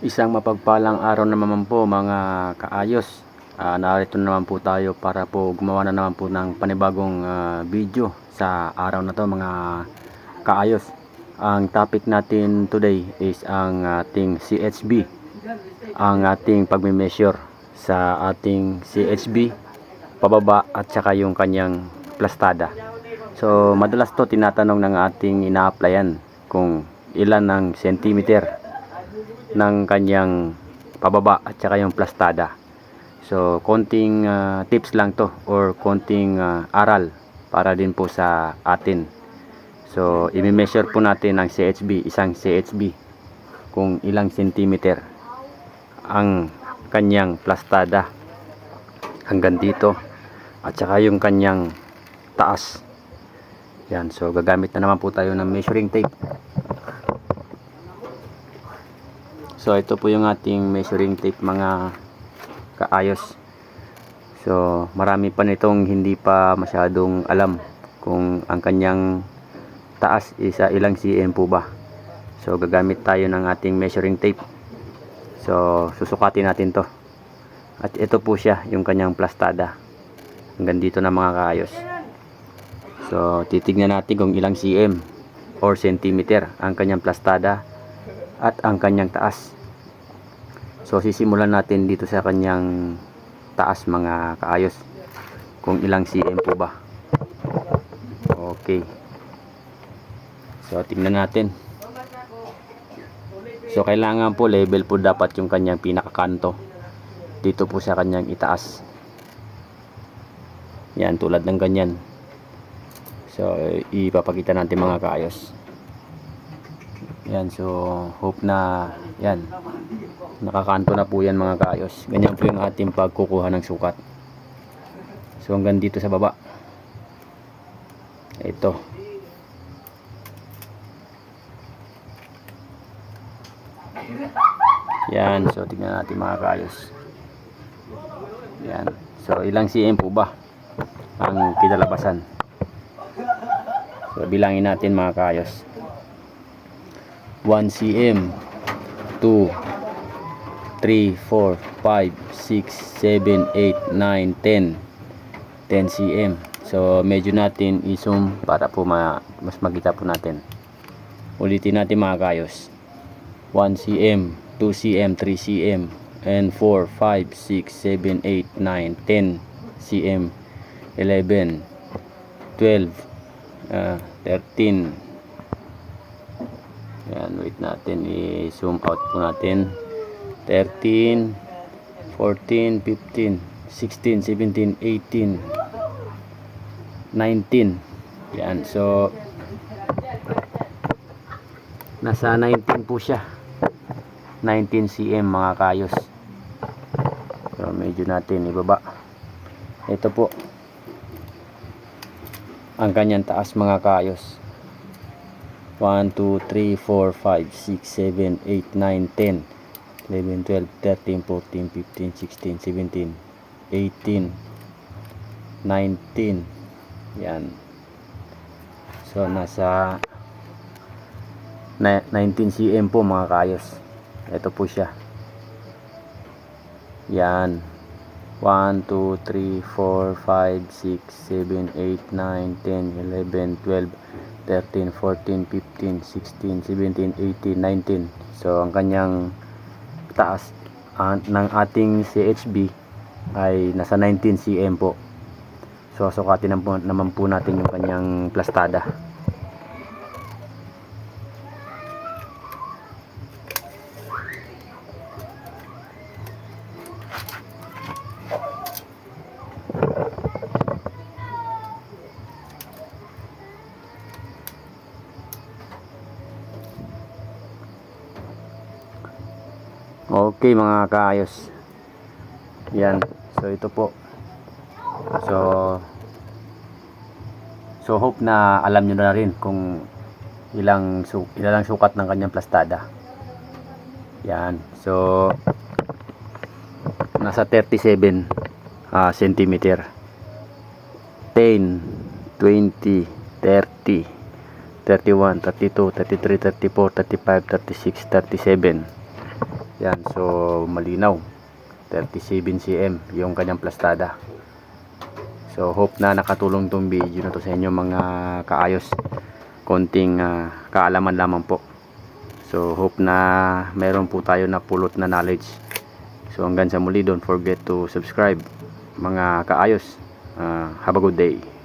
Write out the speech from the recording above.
Isang mapagpalang araw naman po mga kaayos. Narito naman po tayo para po gumawa na naman po ng panibagong video sa araw na to mga kaayos. Ang topic natin today is ang ating CHB. Ang ating pagme-measure sa ating CHB pababa at saka yung kanyang plastada. So madalas to tinatanong ng ating ina-applyan kung ilan ang centimeter ng kanyang pababa at saka yung plastada. So konting tips lang to or konting aral para din po sa atin. So i-measure po natin ang CHB, isang CHB, kung ilang centimeter ang kanyang plastada hanggang dito at saka yung kanyang taas. Yan, so gagamit na naman po tayo ng measuring tape. So ito po yung ating measuring tape mga kaayos. So marami pa nitong hindi pa masyadong alam kung ang kanyang taas is ilang cm po ba. So gagamit tayo ng ating measuring tape. So susukatin natin to. At ito po siya yung kanyang plastada. Hanggang dito na mga kaayos. So titignan natin kung ilang cm or centimeter ang kanyang plastada at ang kanyang taas. So sisimulan natin dito sa kanyang taas mga kaayos, kung ilang cm po ba. Okay, so tingnan natin. So kailangan po level po dapat yung kanyang pinakakanto dito po sa kanyang itaas. Yan, tulad ng ganyan. So ipapakita natin mga kaayos. Yan, so hope na yan nakakanto na po yan mga kaayos. Ganyan po yung ating pagkukuha ng sukat. So hanggang dito sa baba. Ito. Yan, so tignan natin mga kaayos. Yan. So ilang cm po ba ang kinalabasan? So bilangin natin mga kaayos. 1 cm, 2, 3, 4, 5, 6, 7, 8, 9, 10 cm. So medyo natin i-zoom para po mas makita po natin. Ulitin natin mga kaayos. 1 cm, 2 cm, 3 cm, and 4, 5, 6, 7, 8, 9, 10 cm, 11, 12, 13. Yan, wait natin, i-zoom out po natin. 13, 14, 15, 16, 17, 18, 19. Yan, so nasa 19 po siya. 19 cm mga kaayos. So medyo natin ibaba. Ito po ang kanyang taas mga kaayos. 1, 2, 3, 4, 5, 6, 7, 8, 9, 10, 11, 12, 13, 14, 15, 16, 17, 18, 19. Yan. So nasa 19 cm po mga kaayos. Ito po siya. Yan. 1, 2, 3, 4, 5, 6, 7, 8, 9, 10, 11, 12, 13, 14, 15, 16, 17, 18, 19. So ang kanyang taas ng ating CHB ay nasa 19 cm po. So sukatin naman po natin yung kanyang plastada. Okay mga kaayos. Yan. So ito po. So hope na alam nyo na rin kung ilang sukat ng kanyang plastada. Yan. So nasa 37 centimeter. 10, 20, 30, 31, 32, 33, 34, 35, 36, 37. Yan, so malinaw. 37 cm yung kanyang plastada. So hope na nakatulong tong video na to sa inyo mga kaayos. Konting kaalaman lamang po. So hope na meron po tayo na pulot na knowledge. So hanggang sa muli, don't forget to subscribe mga kaayos. Have a good day.